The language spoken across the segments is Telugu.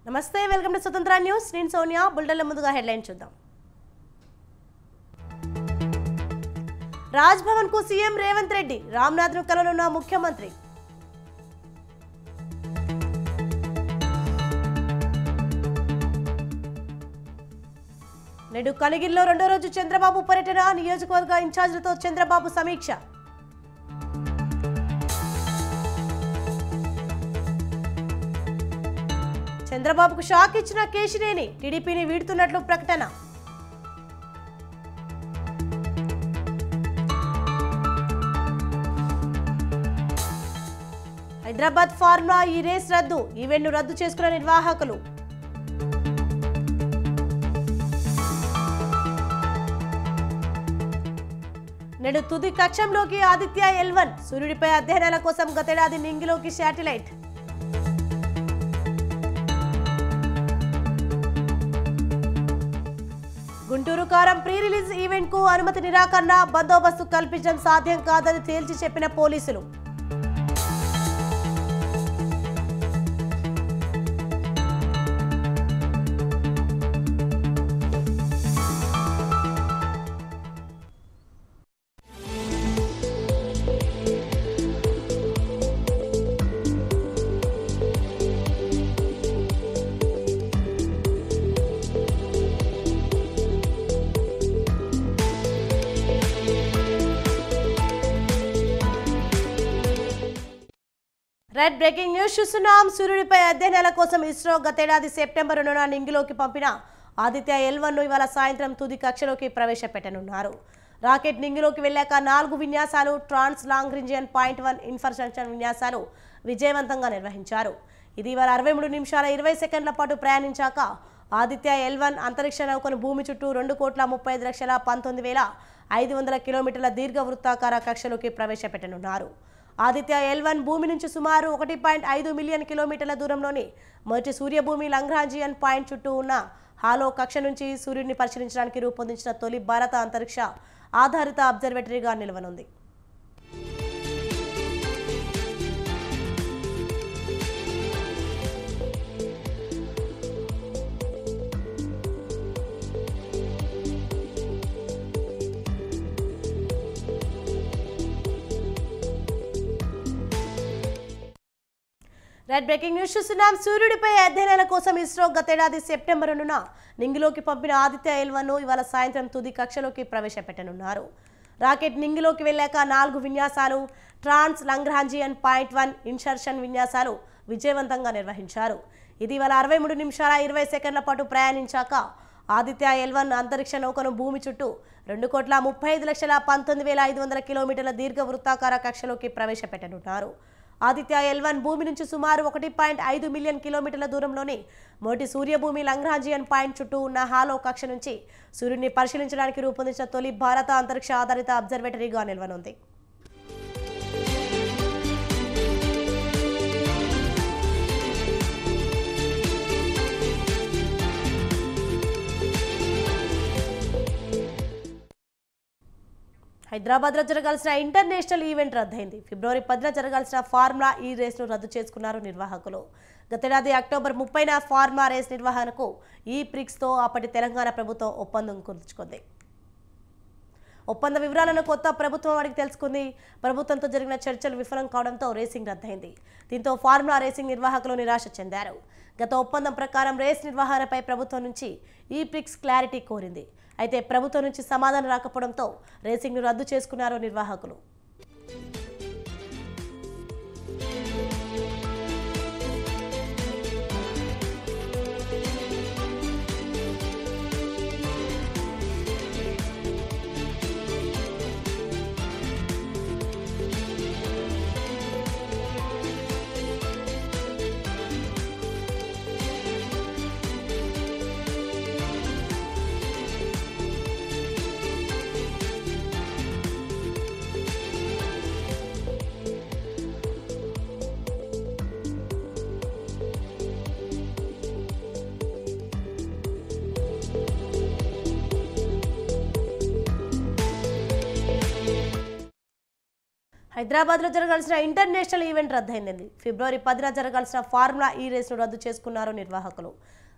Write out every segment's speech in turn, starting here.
నమస్తే వెల్కమ్ టు స్వతంత్ర న్యూస్ నేను సోనియా బుల్టన్ల ముందుగా హెడ్లైన్ చూద్దాం రాజ్ భవన్ కు సీఎం రేవంత్ రెడ్డి రామ్నాథ్ ను కలవనున్న ముఖ్యమంత్రి నేడు కనిగిరిలో రెండో రోజు చంద్రబాబు పర్యటన నియోజకవర్గ ఇన్ఛార్జీలతో చంద్రబాబు సమీక్ష చంద్రబాబుకు షాక్ ఇచ్చిన కేశినేని టీడీపీని వీడుతున్నట్లు ప్రకటన హైదరాబాద్ ఫార్ములా ఈ రేస్ రద్దు ఈవెంట్ను రద్దు చేసుకున్న నిర్వాహకులు నేడు తుది కక్షంలోకి ఆదిత్య L1 సూర్యుడిపై అధ్యయనాల కోసం గతేడాది నింగిలోకి శాటిలైట్ గుంటూరు కారం ప్రీ రిలీజ్ ఈవెంట్ కు అనుమతి నిరాకరణ బందోబస్తు కల్పించడం సాధ్యం కాదని తేల్చి చెప్పిన పోలీసులు రైట్ బ్రేకింగ్ న్యూస్ చూస్తున్నాం. సూర్యుడిపై అధ్యయనాల కోసం ఇస్రో గతేడాది సెప్టెంబర్ 2న నింగిలోకి పంపిన ఆదిత్య L1 ను ఇవాళ సాయంత్రం తుది కక్షలోకి ప్రవేశపెట్టనున్నారు. రాకెట్ నింగిలోకి వెళ్ళాక 4 విన్యాసాలు ట్రాన్స్ లాంగ్రీజియన్ .1 ఇన్ఫర్మేషన్ విన్యాసాలు విజయవంతంగా నిర్వహించారు. ఇది ఇవాళ 63 నిమిషాల 20 సెకండ్ల పాటు ప్రయాణించాక ఆదిత్య L1 అంతరిక్ష నౌకను భూమి చుట్టూ 2,35,19,500 కిలోమీటర్ల దీర్ఘ వృత్తాకార కక్షలోకి ప్రవేశపెట్టనున్నారు. ఆదిత్య L1 భూమి నుంచి సుమారు 1.5 మిలియన్ కిలోమీటర్ల దూరంలోని మొదటి సూర్యభూమి లాంగ్రాంజియన్ పాయింట్ చుట్టూ ఉన్న హాలో కక్ష నుంచి సూర్యుడిని పరిశీలించడానికి రూపొందించిన తొలి భారత అంతరిక్ష ఆధారిత అబ్జర్వేటరీగా నిలవనుంది. రైట్ బ్రేకింగ్ న్యూస్ చూస్తున్నాం. సూర్యుడిపై అధ్యయనాల కోసం ఇస్రో గతేడాది సెప్టెంబర్ 2న నింగిలోకి పంపిన ఆదిత్య L1 ను ఇవాళ సాయంత్రం తుది కక్షలోకి ప్రవేశపెట్టనున్నారు. రాకెట్ నింగిలోకి వెళ్ళాక 4 విన్యాసాలు ట్రాన్స్ లాంగ్రాంజియన్ .1 ఇన్సర్షన్ విన్యాసాలు విజయవంతంగా నిర్వహించారు. ఇది ఇవాళ 63 నిమిషాల 20 సెకండ్ల పాటు ప్రయాణించాక ఆదిత్య L1 అంతరిక్ష నౌకను భూమి చుట్టూ 2,35,19,500 కిలోమీటర్ల దీర్ఘ వృత్తాకార కక్షలోకి ప్రవేశపెట్టనున్నారు. ఆదిత్య L1 భూమి నుంచి సుమారు 1.5 మిలియన్ కిలోమీటర్ల దూరంలోని మొదటి సూర్యభూమి లాంగ్రాంజియన్ పాయింట్ చుట్టూ ఉన్న హాలో కక్ష నుంచి సూర్యుడిని పరిశీలించడానికి రూపొందించిన తొలి భారత అంతరిక్ష ఆధారిత అబ్జర్వేటరీగా నిలవనుంది. హైదరాబాద్లో జరగాల్సిన ఇంటర్నేషనల్ ఈవెంట్ రద్దయింది. ఫిబ్రవరి 10న జరగాల్సిన ఫార్ములా ఈ రేస్ను రద్దు చేసుకున్నారు నిర్వాహకులు. గతేడాది అక్టోబర్ 30న ఫార్ములా రేస్ నిర్వహణకు ఈ ప్రిక్స్తో అప్పటి తెలంగాణ ప్రభుత్వం ఒప్పందం కుదుర్చుకుంది. ఒప్పంద వివరాలను కొత్త ప్రభుత్వం అడిగి తెలుసుకుంది. ప్రభుత్వంతో జరిగిన చర్చలు విఫలం కావడంతో రేసింగ్ రద్దయింది. దీంతో ఫార్ములా రేసింగ్ నిర్వాహకులు నిరాశ చెందారు. గత ఒప్పందం ప్రకారం రేస్ నిర్వహణపై ప్రభుత్వం నుంచి ఈ ప్రిక్స్ క్లారిటీ కోరింది. అయితే ప్రభుత్వం నుంచి సమాధానం రాకపోవడంతో రేసింగ్ను రద్దు చేసుకున్నారు నిర్వాహకులు. హైదరాబాద్లో జరగాల్సిన ఇంటర్నేషనల్ ఈవెంట్ రద్దయింది. ఫిబ్రవరి 10న జరగాల్సిన ఫార్ములా ఈ రేసును రద్దు చేసుకున్నారు నిర్వాహకులు.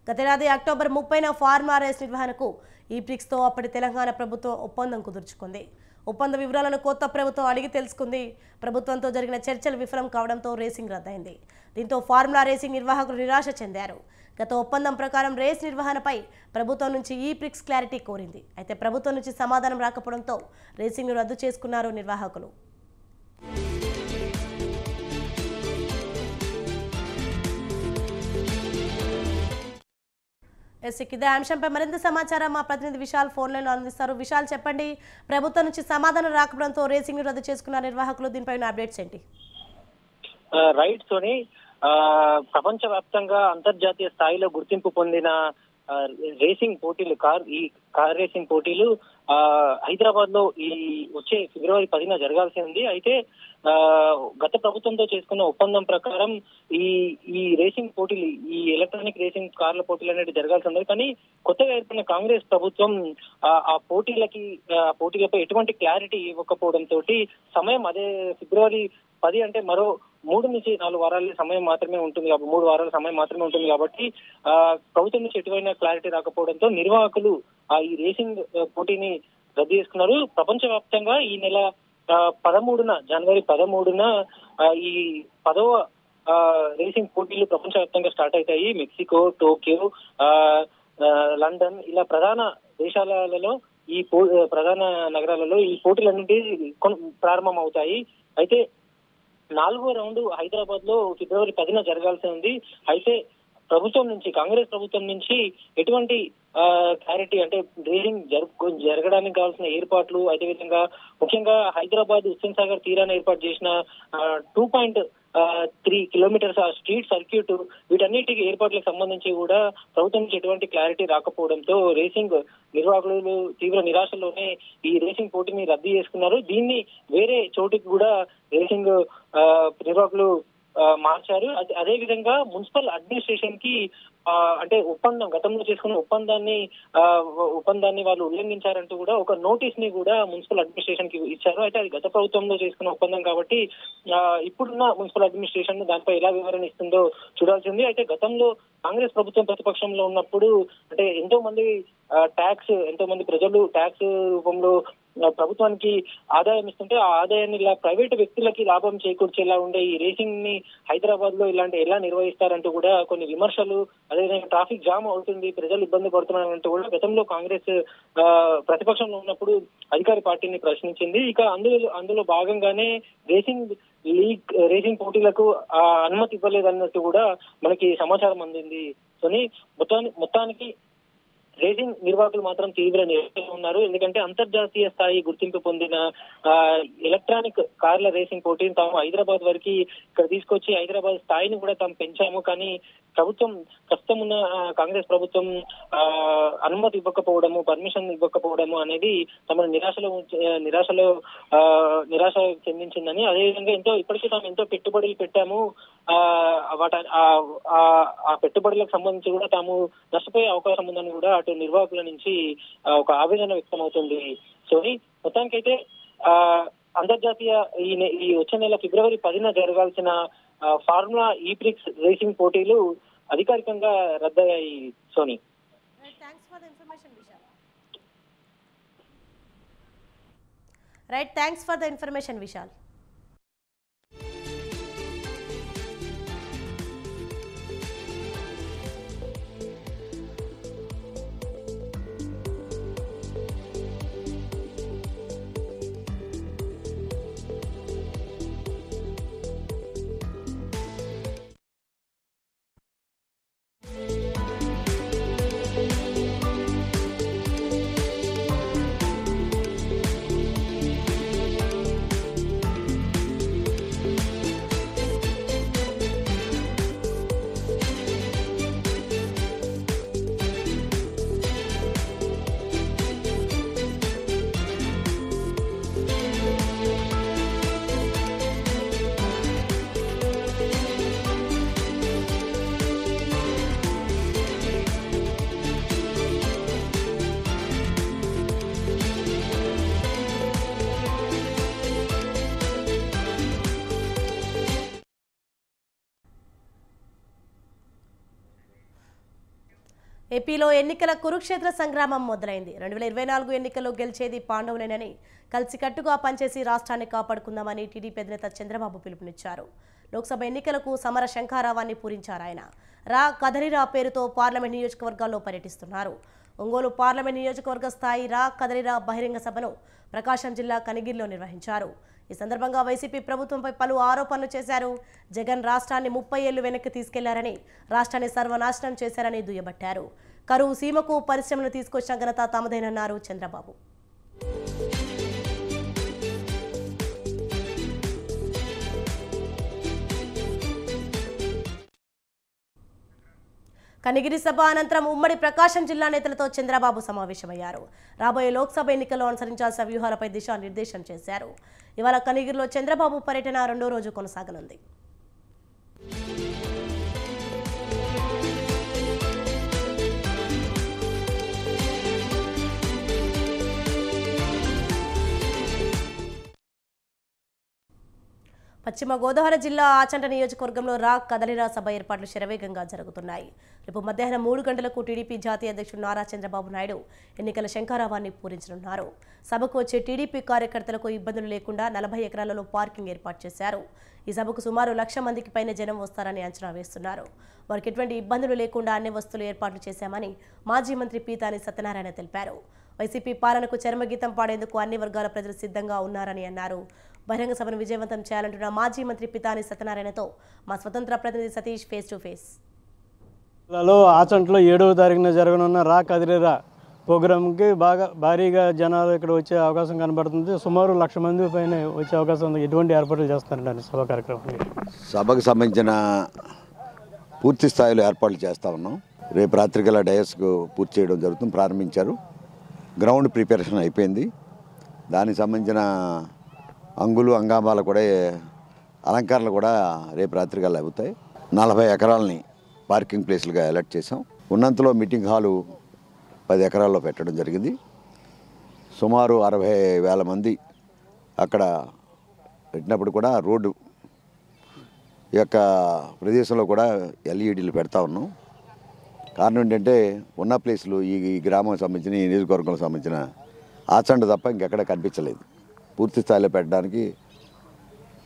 గతేడాది అక్టోబర్ 30న ఫార్ములా రేస్ నిర్వహణకు ఈ ప్రిక్స్తో అప్పటి తెలంగాణ ప్రభుత్వం ఒప్పందం కుదుర్చుకుంది. ఒప్పంద వివరాలను కొత్త ప్రభుత్వం అడిగి తెలుసుకుంది. ప్రభుత్వంతో జరిగిన చర్చలు విఫలం కావడంతో రేసింగ్ రద్దయింది. దీంతో ఫార్ములా రేసింగ్ నిర్వాహకులు నిరాశ చెందారు. గత ఒప్పందం ప్రకారం రేస్ నిర్వహణపై ప్రభుత్వం నుంచి ఈ ప్రిక్స్ క్లారిటీ కోరింది. అయితే ప్రభుత్వం నుంచి సమాధానం రాకపోవడంతో రేసింగ్ను రద్దు చేసుకున్నారు నిర్వాహకులు. ఇదే అంశంపై మరింత సమాచారం మా ప్రతినిధి విశాల్ ఫోన్ లైన్ అందిస్తారు. విశాల్, చెప్పండి, ప్రభుత్వం నుంచి సమాధానం రాకపోవడంతో రేసింగ్ రద్దు చేసుకున్న నిర్వాహకులు, దీనిపై అప్డేట్స్ ఏంటి? రైట్ సోని, ప్రపంచవ్యాప్తంగా అంతర్జాతీయ స్థాయిలో గుర్తింపు పొందిన రేసింగ్ పోటీలు కార్ రేసింగ్ పోటీలు హైదరాబాద్ లో ఈ వచ్చే ఫిబ్రవరి 10న జరగాల్సి ఉంది. అయితే గత ప్రభుత్వంతో చేసుకున్న ఒప్పందం ప్రకారం ఈ రేసింగ్ పోటీలు, ఈ ఎలక్ట్రానిక్ రేసింగ్ కార్ల పోటీలు అనేవి జరగాల్సి ఉంది. కానీ కొత్తగా ఏర్పడిన కాంగ్రెస్ ప్రభుత్వం ఆ పోటీలపై ఎటువంటి క్లారిటీ ఇవ్వకపోవడంతో సమయం అదే ఫిబ్రవరి 10 అంటే మరో 3 నుంచి 4 వారాల సమయం మాత్రమే ఉంటుంది. 3 వారాల సమయం మాత్రమే ఉంటుంది కాబట్టి ప్రభుత్వం నుంచి ఎటువంటి క్లారిటీ రాకపోవడంతో నిర్వాహకులు ఈ రేసింగ్ పోటీని రద్దు చేసుకున్నారు. ప్రపంచవ్యాప్తంగా ఈ నెల 13న జనవరి 13న ఈ 10వ రేసింగ్ పోటీలు ప్రపంచవ్యాప్తంగా స్టార్ట్ అవుతాయి. మెక్సికో, టోక్యో, లండన్ ఇలా ప్రధాన దేశాలలో ప్రధాన నగరాలలో ఈ పోటీలన్నింటి ప్రారంభం అవుతాయి. అయితే 4వ రౌండ్ హైదరాబాద్ లో ఫిబ్రవరి 10న జరగాల్సి ఉంది. అయితే కాంగ్రెస్ ప్రభుత్వం నుంచి ఎటువంటి క్లారిటీ, అంటే రేసింగ్ జరగడానికి కావాల్సిన ఏర్పాట్లు, అదేవిధంగా ముఖ్యంగా హైదరాబాద్ హుస్సేన్ సాగర్ తీరాన ఏర్పాటు చేసిన 2.3 కిలోమీటర్స్ ఆ స్ట్రీట్ సర్క్యూట్, వీటన్నిటికి ఏర్పాట్లకు సంబంధించి కూడా ప్రభుత్వం నుంచి ఎటువంటి క్లారిటీ రాకపోవడంతో రేసింగ్ నిర్వాహకులు తీవ్ర నిరాశలోనే ఈ రేసింగ్ పోటీని రద్దు చేసుకున్నారు. దీన్ని వేరే చోటికి కూడా రేసింగ్ నిర్వాహకులు మార్చారు. అదే విధంగా మున్సిపల్ అడ్మినిస్ట్రేషన్ కి అంటే గతంలో చేసుకున్న ఒప్పందాన్ని వాళ్ళు ఉల్లంఘించారంటూ కూడా ఒక నోటీస్ ని కూడా మున్సిపల్ అడ్మినిస్ట్రేషన్ కి ఇచ్చారు. అయితే అది గత ప్రభుత్వంలో చేసుకున్న ఒప్పందం కాబట్టి ఇప్పుడున్న మున్సిపల్ అడ్మినిస్ట్రేషన్ దానిపై ఎలా వివరణ ఇస్తుందో చూడాల్సింది. అయితే గతంలో కాంగ్రెస్ ప్రభుత్వం ప్రతిపక్షంలో ఉన్నప్పుడు అంటే ఎంతో మంది ప్రజలు ట్యాక్స్ రూపంలో ప్రభుత్వానికి ఆదాయం ఇస్తుంటే ఆ ఆదాయాన్ని ఇలా ప్రైవేటు వ్యక్తులకి లాభం చేకూర్చేలా ఉండే ఈ రేసింగ్ ని హైదరాబాద్ లో ఎలా నిర్వహిస్తారంటూ కూడా కొన్ని విమర్శలు, అదేవిధంగా ట్రాఫిక్ జామ్ అవుతుంది, ప్రజలు ఇబ్బంది పడుతున్నారంటూ కూడా గతంలో కాంగ్రెస్ ప్రతిపక్షంలో ఉన్నప్పుడు అధికార పార్టీని ప్రశ్నించింది. ఇక అందులో భాగంగానే రేసింగ్ పోటీలకు అనుమతి ఇవ్వలేదన్నట్టు కూడా మనకి సమాచారం అందింది. మొత్తానికి రేసింగ్ నిర్వాహకులు మాత్రం తీవ్ర నిరాశలో ఉన్నారు. ఎందుకంటే అంతర్జాతీయ స్థాయి గుర్తింపు పొందిన ఎలక్ట్రానిక్ కార్ల రేసింగ్ పోటీని తాము హైదరాబాద్ వరకు ఇక్కడ తీసుకొచ్చి హైదరాబాద్ స్థాయిని కూడా తాము పెంచాము. కానీ ప్రస్తుతం ఉన్న కాంగ్రెస్ ప్రభుత్వం అనుమతి ఇవ్వకపోవడము, పర్మిషన్ ఇవ్వకపోవడము అనేది తమ నిరాశ చెందించిందని, అదేవిధంగా ఇప్పటికీ తాము ఎంతో పెట్టుబడులు పెట్టాము, ఆ పెట్టుబడులకు సంబంధించి కూడా తాము నష్టపోయే అవకాశం ఉందని కూడా అటు నిర్వాహకుల నుంచి ఒక ఆవేదన వ్యక్తమవుతుంది. సో మొత్తానికైతే అంతర్జాతీయ ఈ వచ్చే నెల ఫిబ్రవరి 10న జరగాల్సిన ఫార్ములా ఈ ప్రిక్స్ రేసింగ్ పోటీలు అధికారికంగా రద్దయ్యాయి. Soni, thanks for the information Vishal. ఏపీలో ఎన్నికల కురుక్షేత్ర సంగ్రామం మొదలైంది. 2024 ఎన్నికల్లో గెలిచేది పాండవులేనని కలిసికట్టుగా పనిచేసి రాష్ట్రాన్ని కాపాడుకుందామని టీడీపీ అధినేత చంద్రబాబు పిలుపునిచ్చారు. లోక్సభ ఎన్నికలకు సమర శంఖారావాన్ని పూరించారు ఆయన. రా కదలిరా పేరుతో పార్లమెంట్ నియోజకవర్గాల్లో పర్యటిస్తున్నారు. ఒంగోలు పార్లమెంట్ నియోజకవర్గ స్థాయి రా కదలిరా బహిరంగ సభను ప్రకాశం జిల్లా కనిగిరిలో నిర్వహించారు. ఈ సందర్భంగా వైసీపీ ప్రభుత్వంపై పలు ఆరోపణలు చేశారు. జగన్ రాష్ట్రాన్ని 30 ఏళ్లు వెనక్కి తీసుకెళ్లారని, రాష్ట్రాన్ని సర్వనాశనం చేశారని దుయ్యబట్టారు. కరువు సీమకు పరిశ్రమలు తీసుకొచ్చిన ఘనత తమదేనన్నారు చంద్రబాబు. కనిగిరి సభ అనంతరం ఉమ్మడి ప్రకాశం జిల్లా నేతలతో చంద్రబాబు సమావేశమయ్యారు. రాబోయే లోక్సభ ఎన్నికల్లో అనుసరించాల్సిన వ్యూహాలపై దిశానిర్దేశం చేశారు. ఇవాళ కనిగిరిలో చంద్రబాబు పర్యటన 2వ రోజు కొనసాగనుంది. పశ్చిమ గోదావరి జిల్లా ఆచంట నియోజకవర్గంలో రా కదలిరా సభ ఏర్పాట్లు శరవేగంగా జరుగుతున్నాయి. రేపు మధ్యాహ్నం 3 గంటలకు టీడీపీ జాతీయ అధ్యక్షుడు నారా చంద్రబాబు నాయుడు ఎన్నికల శంఖారావాన్ని పూరించనున్నారు. సభకు వచ్చే టీడీపీ కార్యకర్తలకు ఇబ్బందులు లేకుండా 40 ఎకరాలలో పార్కింగ్ ఏర్పాటు చేశారు. ఈ సభకు సుమారు 1,00,000 మందికి పైన జనం వస్తారని అంచనా వేస్తున్నారు. వారికి ఎటువంటి ఇబ్బందులు లేకుండా అన్ని వస్తువులు ఏర్పాట్లు చేశామని మాజీ మంత్రి పీతాని సత్యనారాయణ తెలిపారు. వైసీపీ పాలనకు చరమగీతం పాడేందుకు అన్ని వర్గాల ప్రజలు సిద్ధంగా ఉన్నారని అన్నారు. బహిరంగ సభను విజయవంతం చేయాలంటున్న మాజీ మంత్రి పితాని సత్యనారాయణతో మా స్వతంత్ర ప్రతినిధి సతీష్ ఫేస్ టు ఫేస్. ఆచంట్లో 7వ తారీఖున జరగనున్న రా కదిరేరా ప్రోగ్రాంకి భారీగా జనాలు ఇక్కడ వచ్చే అవకాశం కనబడుతుంది. సుమారు 1,00,000 మంది పైన వచ్చే అవకాశం ఉంది. ఎటువంటి ఏర్పాట్లు చేస్తారండి సభ కార్యక్రమం? సభకు సంబంధించిన పూర్తి స్థాయిలో ఏర్పాట్లు చేస్తూ ఉన్నాం. రేపు రాత్రికల్లా డయస్కు పూర్తి చేయడం జరుగుతుంది. ప్రారంభించారు. గ్రౌండ్ ప్రిపరేషన్ అయిపోయింది. దానికి సంబంధించిన అంగులు అంగామాలు కూడా అలంకరణలు కూడా రేపు రాత్రికల్లా అవుతాయి. 40 ఎకరాలని పార్కింగ్ ప్లేస్లుగా అలర్ట్ చేసాం. ఉన్నంతలో మీటింగ్ హాలు 10 ఎకరాల్లో పెట్టడం జరిగింది. సుమారు 60,000 మంది అక్కడ పెట్టినప్పుడు కూడా రోడ్డు యొక్క ప్రదేశంలో కూడా ఎల్ఈడీలు పెడతా ఉన్నాం. కారణం ఏంటంటే ఉన్న ప్లేసులు ఈ గ్రామానికి సంబంధించిన ఈ నియోజకవర్గానికి సంబంధించిన ఆచండ తప్ప ఇంకెక్కడ కనిపించలేదు. పూర్తి స్థాయిలో పెట్టడానికి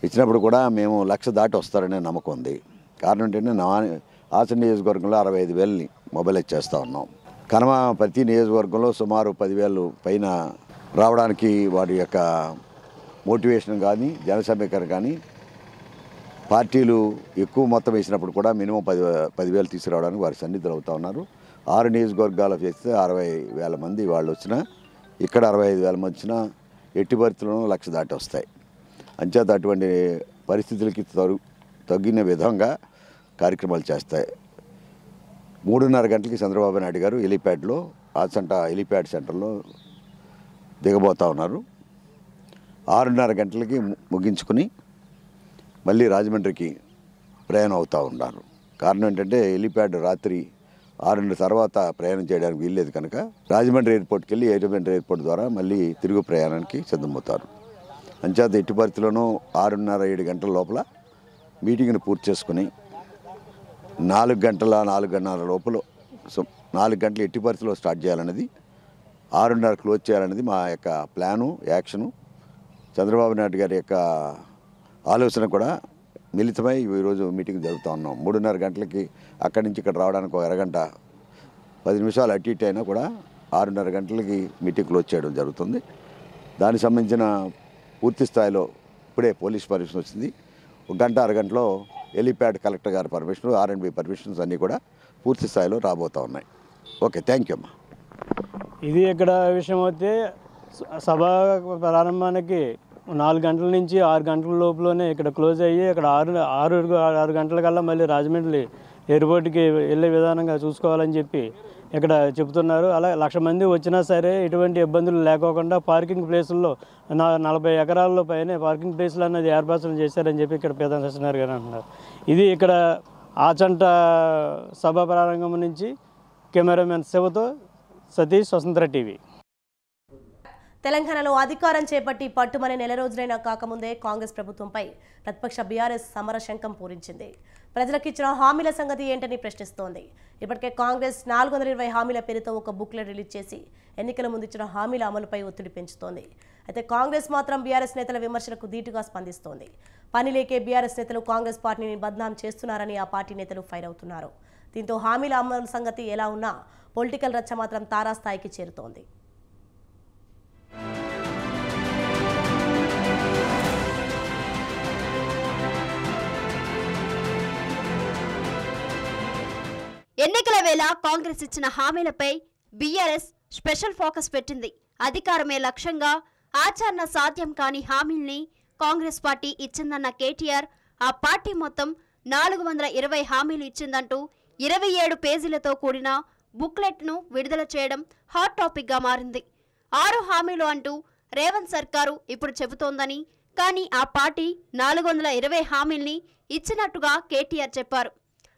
ఇచ్చినప్పుడు కూడా మేము 1,00,000 దాటి వస్తారనే నమ్మకం ఉంది. కారణం ఏంటంటే ఆచండ నియోజకవర్గంలో 65,000ని మొబైలైజ్ చేస్తూ ఉన్నాం. కనుమ ప్రతి నియోజకవర్గంలో సుమారు 10,000 పైన రావడానికి వారి యొక్క మోటివేషన్ కానీ జనసమీకరణ కానీ పార్టీలు ఎక్కువ మొత్తం వేసినప్పుడు కూడా మినిమం 10,000 తీసుకురావడానికి వారి సన్నిధులు అవుతూ ఉన్నారు. 6 నియోజకవర్గాలు చేస్తే 60,000 మంది వాళ్ళు వచ్చినా, ఇక్కడ 65,000 మంది వచ్చినా ఎట్టి పరిస్థితుల్లోనూ 1,00,000 దాటి వస్తాయి. అంచేత అటువంటి పరిస్థితులకి తగ్గిన విధంగా కార్యక్రమాలు చేస్తాయి. 3:30 గంటలకి చంద్రబాబు నాయుడు గారు హెలిప్యాడ్లో ఆచంట హెలిప్యాడ్ సెంటర్లో దిగబోతూ ఉన్నారు. 6:30 గంటలకి ముగించుకుని మళ్ళీ రాజమండ్రికి ప్రయాణం అవుతూ ఉన్నారు. కారణం ఏంటంటే హెలిప్యాడ్ రాత్రి 6 తర్వాత ప్రయాణం చేయడానికి వీల్లేదు కనుక రాజమండ్రి ఎయిర్పోర్ట్కి వెళ్ళి రాజమండ్రి ఎయిర్పోర్ట్ ద్వారా మళ్ళీ తిరుగు ప్రయాణానికి సిద్ధమవుతారు. అంచేత ఎట్టి పరిస్థితుల్లోనూ 6:30-7 గంటల లోపల మీటింగ్ని పూర్తి చేసుకుని 4:30 లోపల 4 గంటలు ఎట్టి పరిస్థితుల్లో స్టార్ట్ చేయాలనేది, 6:30 క్లోజ్ చేయాలనేది మా యొక్క ప్లాను, యాక్షను. చంద్రబాబు నాయుడు గారి యొక్క ఆలోచన కూడా మిళితమై ఈరోజు మీటింగ్ జరుపుతూ ఉన్నాం. 3:30 గంటలకి అక్కడి నుంచి ఇక్కడ రావడానికి ఒక అరగంట 10 నిమిషాలు అటు ఇటు అయినా కూడా 6:30 గంటలకి మీటింగ్ క్లోజ్ చేయడం జరుగుతుంది. దానికి సంబంధించిన పూర్తి స్థాయిలో ఇప్పుడే పోలీస్ పర్మిషన్ వచ్చింది. 1 గంట అరగంటలో హెలిప్యాడ్ కలెక్టర్ గారి పర్మిషన్, R&B పర్మిషన్స్ అన్నీ కూడా పూర్తి స్థాయిలో రాబోతూ ఉన్నాయి. ఓకే, థ్యాంక్ యూ అమ్మా. ఇది ఇక్కడ విషయం అయితే సభ ప్రారంభానికి 4 గంటల నుంచి 6 గంటల లోపలనే ఇక్కడ క్లోజ్ అయ్యి ఇక్కడ 6 గంటల కల్లా మళ్ళీ రాజమండ్రి ఎయిర్పోర్ట్కి వెళ్ళే విధానంగా చూసుకోవాలని చెప్పి ఇక్కడ చెబుతున్నారు. అలా 1,00,000 మంది వచ్చినా సరే ఎటువంటి ఇబ్బందులు లేకోకుండా పార్కింగ్ ప్లేసుల్లో 40 ఎకరాల్లో పైన పార్కింగ్ ప్లేసులు అన్నది ఏర్పాట్లు చేశారని చెప్పి ఇక్కడ పీతాని సత్యనారాయణ గారు అంటున్నారు. ఇది ఇక్కడ ఆచంట సభ ప్రారంభం నుంచి కెమెరామెన్ శివతో సతీష్, స్వతంత్ర టీవీ. తెలంగాణలో అధికారం చేపట్టి పట్టుమని నెల రోజులైనా కాకముందే కాంగ్రెస్ ప్రభుత్వంపై ప్రతిపక్ష బీఆర్ఎస్ సమరశంఖం పూరించింది. ప్రజలకు ఇచ్చిన హామీల సంగతి ఏంటని ప్రశ్నిస్తోంది. ఇప్పటికే కాంగ్రెస్ 420 హామీల పేరుతో ఒక బుక్లెట్ రిలీజ్ చేసి ఎన్నికల ముందు ఇచ్చిన హామీల అమలుపై ఒత్తిడి పెంచుతోంది. అయితే కాంగ్రెస్ మాత్రం బీఆర్ఎస్ నేతల విమర్శలకు ధీటుగా స్పందిస్తోంది. పని లేకే బీఆర్ఎస్ నేతలు కాంగ్రెస్ పార్టీని బద్నాం చేస్తున్నారని ఆ పార్టీ నేతలు ఫైర్ అవుతున్నారు. దీంతో హామీల అమలు సంగతి ఎలా ఉన్నా పొలిటికల్ రచ్చ మాత్రం తారాస్థాయికి చేరుతోంది. ఎన్నికల వేళ కాంగ్రెస్ ఇచ్చిన హామీలపై బీఆర్ఎస్ స్పెషల్ ఫోకస్ పెట్టింది. అధికారమే లక్ష్యంగా ఆచరణ సాధ్యం కాని హామీల్ని కాంగ్రెస్ పార్టీ ఇచ్చిందన్న కేటీఆర్ ఆ పార్టీ మొత్తం 420 హామీలు ఇచ్చిందంటూ 27 పేజీలతో కూడిన బుక్లెట్ను విడుదల చేయడం హాట్ టాపిక్గా మారింది. 6 హామీలు అంటూ రేవంత్ సర్కారు ఇప్పుడు చెబుతోందని, కానీ ఆ పార్టీ 420 హామీల్ని ఇచ్చినట్టుగా కేటీఆర్ చెప్పారు.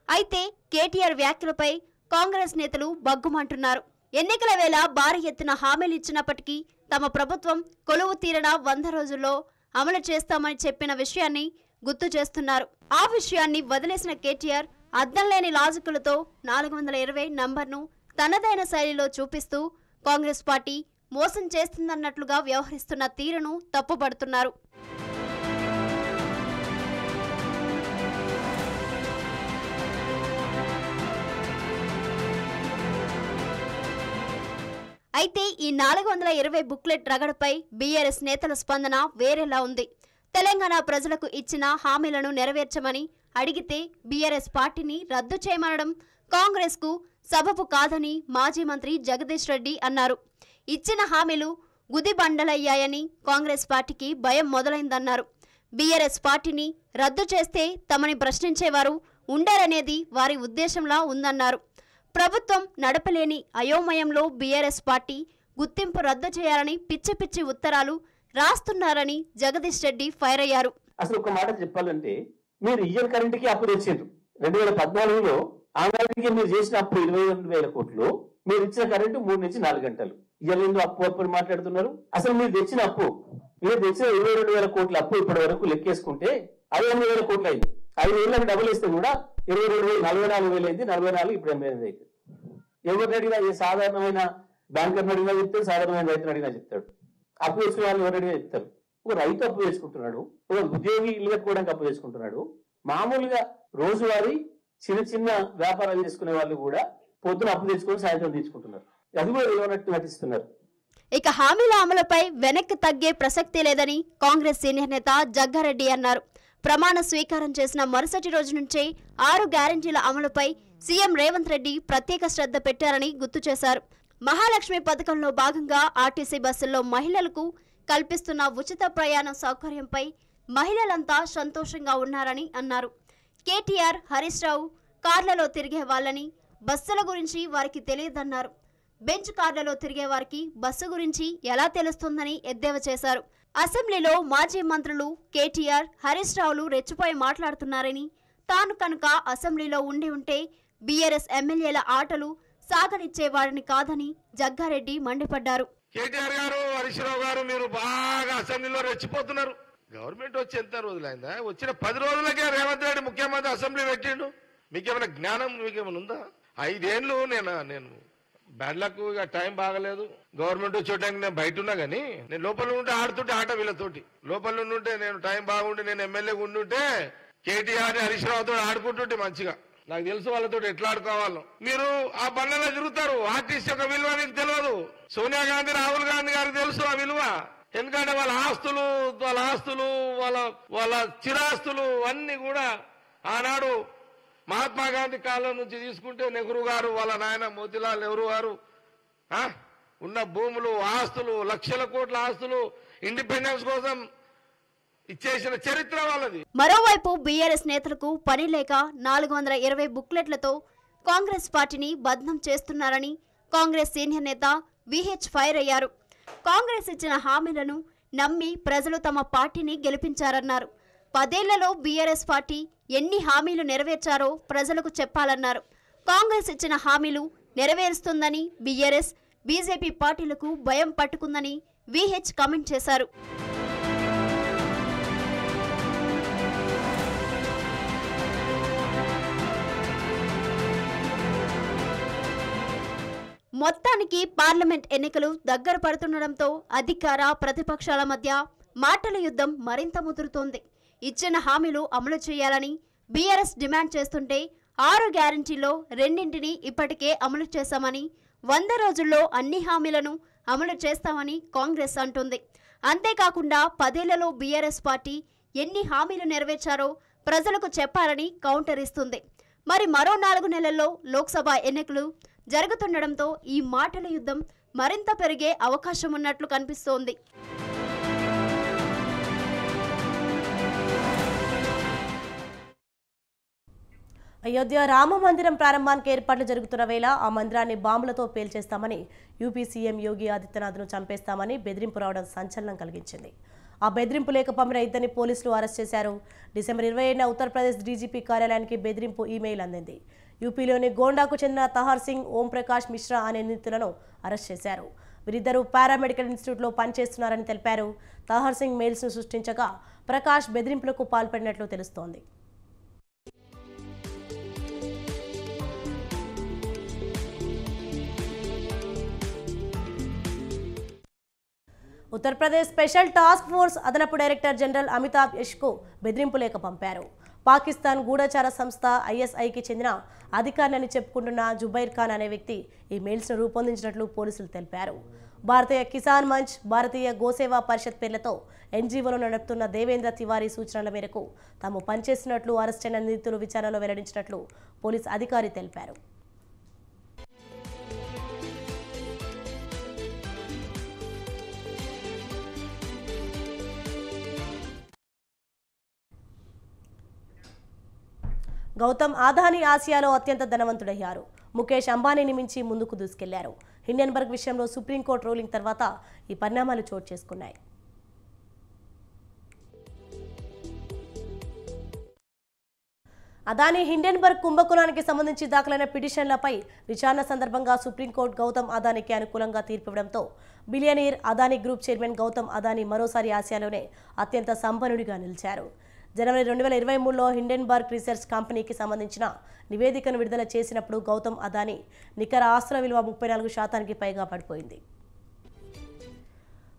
అయితే కేటీఆర్ వ్యాఖ్యలపై కాంగ్రెస్ నేతలు బగ్గుమంటున్నారు. ఎన్నికల వేళ భారీ ఎత్తున హామీలు ఇచ్చినప్పటికీ తమ ప్రభుత్వం కొలువు తీరన 100 రోజుల్లో అమలు చేస్తామని చెప్పిన విషయాన్ని గుర్తు చేస్తున్నారు. ఆ విషయాన్ని వదిలేసిన కేటీఆర్ అద్దం లేని లాజికులతో 420 నంబర్ను తనదైన శైలిలో చూపిస్తూ కాంగ్రెస్ పార్టీ మోసం చేస్తుందన్నట్లుగా వ్యవహరిస్తున్న తీరును తప్పుపడుతున్నారు. అయితే ఈ 420 బుక్లెట్ రగడపై బీఆర్ఎస్ నేతల స్పందన వేరేలా ఉంది. తెలంగాణ ప్రజలకు ఇచ్చిన హామీలను నెరవేర్చమని అడిగితే బీఆర్ఎస్ పార్టీని రద్దు చేయమనడం కాంగ్రెస్కు సబబు కాదని మాజీ మంత్రి జగదీష్ రెడ్డి అన్నారు. ఇచ్చిన హామీలు గుదిబండలయ్యాయని కాంగ్రెస్ పార్టీకి భయం మొదలైందన్నారు. బీఆర్ఎస్ పార్టీని రద్దు చేస్తే తమని ప్రశ్నించేవారు ఉండరనేది వారి ఉద్దేశంలా ఉందన్నారు. ప్రభుత్వం నడపలేని అయోమయంలో బీఆర్ఎస్ పార్టీ గుర్తింపు రద్దు చేయాలని పిచ్చి పిచ్చి ఉత్తరాలు రాస్తున్నారని జగదీష్ రెడ్డి ఫైర్ అయ్యారు. అసలు ఒక మాట చెప్పాలంటే, మీరు ఇయర్ కరెంట్కి అప్పు తెచ్చారు. 2014లో ఆంధ్రాకి మీరు చేసిన అప్పు 22,000 కోట్లు, మీరు ఇచ్చిన కరెంటు 3 నుంచి 4 గంటలు. ఇయర్ ఎందుకు అప్పు అప్పుడు మాట్లాడుతున్నారు? అసలు మీరు తెచ్చిన అప్పు, మీరు తెచ్చిన 22,000 కోట్ల అప్పు ఇప్పటి వరకు లెక్కేసుకుంటే 58,000 కోట్లు అయింది. 5,000కి డబుల్ ఇస్తే కూడా 22,000 44,000 అయింది. 44 ఇప్పుడు 8,000 అయింది. ఎవరిని అడిగినా, ఏ సాధారణమైన బ్యాంకర్ని అడిగినా చెప్తాడు, సాధారణమైన రైతుని అడిగినా చెప్తాడు. అప్పు తెచ్చుకునే వాళ్ళు ఎవరు అడిగినా చెప్తారు. ఒక రైతు అప్పు తెచ్చుకుంటున్నాడు, ఒక ఉద్యోగి ఇల్లు కట్టుకోవడానికి అప్పు తెచ్చుకుంటున్నాడు. మామూలుగా రోజువారీ చిన్న చిన్న వ్యాపారాలు చేసుకునే వాళ్ళు కూడా పొద్దున అప్పు తెచ్చుకొని సాయంత్రం తీసుకుంటున్నారు. అది కూడా ఇవ్వనట్టు నటిస్తున్నారు. ఇక హామీల అమలుపై వెనక్కి తగ్గే ప్రసక్తి లేదని కాంగ్రెస్ సీనియర్ నేత జగ్గారెడ్డి అన్నారు. ప్రమాణ స్వీకారం చేసిన మరుసటి రోజు నుంచే 6 గ్యారెంటీల అమలుపై సీఎం రేవంత్ రెడ్డి ప్రత్యేక శ్రద్ధ పెట్టారని గుర్తు చేశారు. మహాలక్ష్మి పథకంలో భాగంగా ఆర్టీసీ బస్సుల్లో మహిళలకు కల్పిస్తున్న ఉచిత ప్రయాణ సౌకర్యంపై మహిళలంతా సంతోషంగా ఉన్నారని అన్నారు. కేటీఆర్, హరీష్ రావు కార్లలో తిరిగే వాళ్ళని బస్సుల గురించి వారికి తెలియదన్నారు. బెంచ్ కార్లలో తిరిగే వారికి బస్సు గురించి ఎలా తెలుస్తుందని ఎద్దేవా చేశారు. అసెంబ్లీలో మాజీ మంత్రులు కేటీఆర్, హరీష్ రావులు రెచ్చిపోయి మాట్లాడుతున్నారని, తాను కనుక అసెంబ్లీలో ఉండి ఉంటే బీఆర్ఎస్ ఎమ్మెల్యేల ఆటలు సాగనిచ్చేవాడిని కాదని జగ్గారెడ్డి మండిపడ్డారు. కేటీఆర్ గారు, హరీష్ రావు గారు, మీరు బాగా అసెంబ్లీలో రెచ్చిపోతున్నారు. గవర్నమెంట్ వచ్చి ఎంత రోజులైందా? వచ్చిన 10 రోజులకే రేవంత్ రెడ్డి ముఖ్యమంత్రి అసెంబ్లీ పెట్టిండు. మీకేమైనా జ్ఞానం, మీకేమైనా ఉందా? 5 ఏళ్ళు నేను బ్యాడ్ లక్, ఇక టైం బాగలేదు. గవర్నమెంట్ వచ్చేటానికి నేను బయట ఉన్నా కానీ, నేను లోపల ఉంటే ఆడుతుంటే ఆట వీళ్ళతోటి. లోపల ఉంటే నేను టైం బాగుండి నేను ఎమ్మెల్యే ఉండుంటే కేటీఆర్, హరీష్ రావుతో ఆడుకుంటుంటే మంచిగా. నాకు తెలుసు వాళ్ళతో ఎట్లా ఆడుకోవాలో. మీరు ఆ బండ్లలో తిరుగుతారు. ఆర్టిస్ట్ యొక్క విలువ మీకు తెలియదు. సోనియా గాంధీ, రాహుల్ గాంధీ గారికి తెలుసు ఆ విలువ. ఎందుకంటే వాళ్ళ ఆస్తులు వాళ్ళ చిరాస్తులు అన్ని కూడా ఆనాడు మహాత్మా గాంధీ కాలం నుంచి తీసుకుంటే నెహ్రూ గారు, వాళ్ళ నాయన మోతీలాల్ నెహ్రూ గారు ఉన్న భూములు, ఆస్తులు, లక్షల కోట్ల ఆస్తులు ఇండిపెండెన్స్ కోసం ఇచ్చేసిన చరిత్ర వాళ్ళది. మరోవైపు బీఆర్ఎస్ నేతలకు పని లేక 420 బుక్లెట్లతో కాంగ్రెస్ పార్టీని బద్నం చేస్తున్నారని కాంగ్రెస్ సీనియర్ నేత విహెచ్ ఫైర్ అయ్యారు. కాంగ్రెస్ ఇచ్చిన హామీలను నమ్మి ప్రజలు తమ పార్టీని గెలిపించారన్నారు. 10 ఏళ్లలో బీఆర్ఎస్ పార్టీ ఎన్ని హామీలు నెరవేర్చారో ప్రజలకు చెప్పాలన్నారు. కాంగ్రెస్ ఇచ్చిన హామీలు నెరవేరుస్తుందని బీఆర్ఎస్, బీజేపీ పార్టీలకు భయం పట్టుకుందని విహెచ్ కామెంట్ చేశారు. మొత్తానికి పార్లమెంట్ ఎన్నికలు దగ్గర పడుతుండటంతో అధికార ప్రతిపక్షాల మధ్య మాటల యుద్ధం మరింత ముదురుతోంది. ఇచ్చిన హామీలు అమలు చేయాలని బీఆర్ఎస్ డిమాండ్ చేస్తుంటే 6 గ్యారంటీలో 2 ఇప్పటికే అమలు చేశామని, 100 రోజుల్లో అన్ని హామీలను అమలు చేస్తామని కాంగ్రెస్ అంటుంది. అంతేకాకుండా 10 ఏళ్లలో బీఆర్ఎస్ పార్టీ ఎన్ని హామీలు నెరవేర్చారో ప్రజలకు చెప్పాలని కౌంటర్ ఇస్తుంది. మరి మరో 4 నెలల్లో లోక్సభ ఎన్నికలు జరుగుతుండటంతో ఈ మాటల యుద్ధం మరింత పెరిగే అవకాశం ఉన్నట్లు కనిపిస్తోంది. అయోధ్య రామ మందిరం ప్రారంభానికి ఏర్పాట్లు జరుగుతున్న వేళ ఆ మందిరాన్ని బాంబులతో పేల్చేస్తామని యూపీ సీఎం యోగి ఆదిత్యనాథ్ను చంపేస్తామని బెదిరింపు రావడం సంచలనం కలిగించింది. ఆ బెదిరింపు లేఖ పంపిన 2 పోలీసులు అరెస్ట్ చేశారు. డిసెంబర్ 27న ఉత్తరప్రదేశ్ డీజీపీ కార్యాలయానికి బెదిరింపు ఈమెయిల్ అందింది. యూపీలోని గోండాకు చెందిన తహార్ సింగ్, ఓంప్రకాష్ మిశ్రా అనే నిందితులను అరెస్ట్ చేశారు. వీరిద్దరూ పారామెడికల్ ఇన్స్టిట్యూట్లో పనిచేస్తున్నారని తెలిపారు. తహార్ సింగ్ మెయిల్స్ను సృష్టించగా ప్రకాష్ బెదిరింపులకు పాల్పడినట్లు తెలుస్తోంది. ఉత్తరప్రదేశ్ స్పెషల్ టాస్క్ ఫోర్స్ అదనపు డైరెక్టర్ జనరల్ అమితాబ్ యష్కు బెదిరింపు లేఖ పంపారు. పాకిస్తాన్ గూఢచార సంస్థ ఐఎస్ఐకి చెందిన అధికారిని చెప్పుకుంటున్న జుబైర్ ఖాన్ అనే వ్యక్తి ఈ మెయిల్స్ను రూపొందించినట్లు పోలీసులు తెలిపారు. భారతీయ కిసాన్ మంచ్, భారతీయ గోసేవా పరిషత్ పేర్లతో ఎన్జీఓలు నడుపుతున్న దేవేంద్ర తివారీ సూచనల మేరకు తాము పనిచేస్తున్నట్లు అరెస్టైన నిందితులు విచారణలో వెల్లడించినట్లు పోలీస్ అధికారి తెలిపారు. గౌతమ్ అదానీ ఆసియాలో అత్యంత ధనవంతుడయ్యారు. ముఖేష్ అంబానీని మించి ముందుకు దూసుకెళ్లారు. హిండెన్బర్గ్ విషయంలో సుప్రీంకోర్టు రూలింగ్ తర్వాత ఈ పరిణామాలు చోటు చేసుకున్నాయి. అదానీ హిండెన్బర్గ్ కుంభకోణానికి సంబంధించి దాఖలైన పిటిషన్లపై విచారణ సందర్భంగా సుప్రీంకోర్టు గౌతమ్ అదానీకి అనుకూలంగా తీర్పివ్వడంతో billionaire Adani group chairman Gautam Adani మరోసారి ఆసియాలోనే అత్యంత సంపన్నుడిగా నిలిచారు. జనవరి 2023లో హిండెన్బర్గ్ రీసెర్చ్ కంపెనీకి సంబంధించిన నివేదికను విడుదల చేసినప్పుడు గౌతమ్ అదానీ నికర ఆస్తుల విలువ 34% పైగా పడిపోయింది.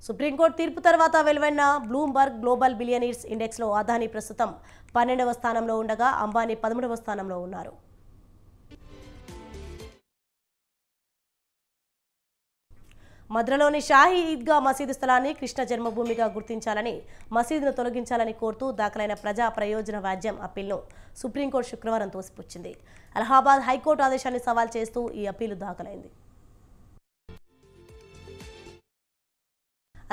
సుప్రీంకోర్టు తీర్పు తర్వాత వెలువడిన బ్లూంబర్గ్ గ్లోబల్ బిలియనీర్స్ ఇండెక్స్లో అదానీ ప్రస్తుతం 12వ స్థానంలో ఉండగా అంబానీ 13వ స్థానంలో ఉన్నారు. మద్రలోని షాహీ ఈద్గా మసీదు స్థలాన్ని కృష్ణ జన్మభూమిగా గుర్తించాలని, మసీదును తొలగించాలని కోరుతూ దాఖలైన ప్రజా ప్రయోజన వ్యాజ్యం అప్పీల్ను సుప్రీంకోర్టు శుక్రవారం తోసిపుచ్చింది. అలహాబాద్ హైకోర్టు ఆదేశాన్ని సవాల్ చేస్తూ ఈ అప్పీలు దాఖలైంది.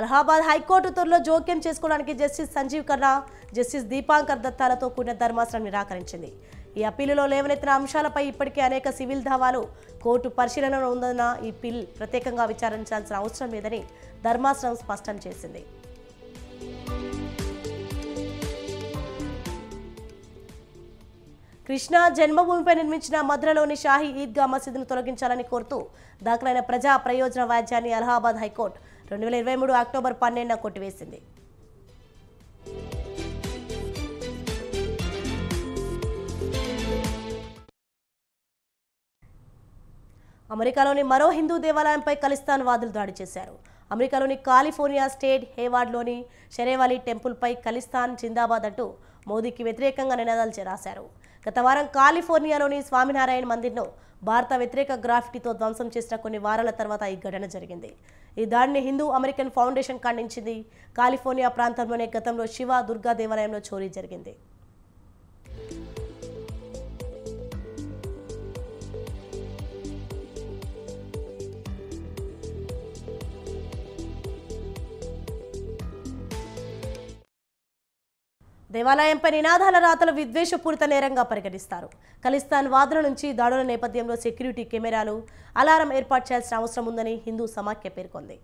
అలహాబాద్ హైకోర్టు త్వరలో జోక్యం చేసుకోవడానికి జస్టిస్ సంజీవ్ ఖన్నా, జస్టిస్ దీపాంకర్ దత్తాలతో కూడిన ధర్మాసనం నిరాకరించింది. ఈ అప్పీలులో లేవనెత్తిన అంశాలపై ఇప్పటికే అనేక సివిల్ దావాలు కోర్టు పరిశీలనలో ఉందన్న ఈ పిల్ ప్రత్యేకంగా విచారించాల్సిన అవసరం లేదని ధర్మాసనం స్పష్టం చేసింది. కృష్ణా జన్మభూమిపై నిర్మించిన మద్రలోని షాహీ ఈద్గా మసీదును తొలగించాలని కోరుతూ దాఖలైన ప్రజా ప్రయోజన వ్యాజ్యాన్ని అలహాబాద్ హైకోర్టు 2023 అక్టోబర్ 12న కొట్టివేసింది. అమెరికాలోని మరో హిందూ దేవాలయంపై ఖలిస్తాన్ వాదులు దాడి చేశారు. అమెరికాలోని కాలిఫోర్నియా స్టేట్ హేవార్డ్లోని షెరేవాలి టెంపుల్పై ఖలిస్తాన్ జిందాబాద్ అంటూ మోదీకి వ్యతిరేకంగా నినాదాలు రాశారు. గత వారం కాలిఫోర్నియాలోని స్వామినారాయణ మందిర్ను భారత వ్యతిరేక గ్రాఫిటీతో ధ్వంసం చేసిన కొన్ని వారాల తర్వాత ఈ ఘటన జరిగింది. ఈ దాడిని హిందూ అమెరికన్ ఫౌండేషన్ ఖండించింది. కాలిఫోర్నియా ప్రాంతంలోనే గతంలో శివ, దుర్గా దేవాలయంలో చోరీ జరిగింది. దేవాలయంపై నినాదాల రాతలు విద్వేషపూరిత నేరంగా పరిగణిస్తారు. ఖలిస్తాన్ వాదుల నుంచి దాడుల నేపథ్యంలో సెక్యూరిటీ కెమెరాలు, అలారం ఏర్పాటు చేయాల్సిన అవసరం ఉందని హిందూ సమాఖ్య పేర్కొంది.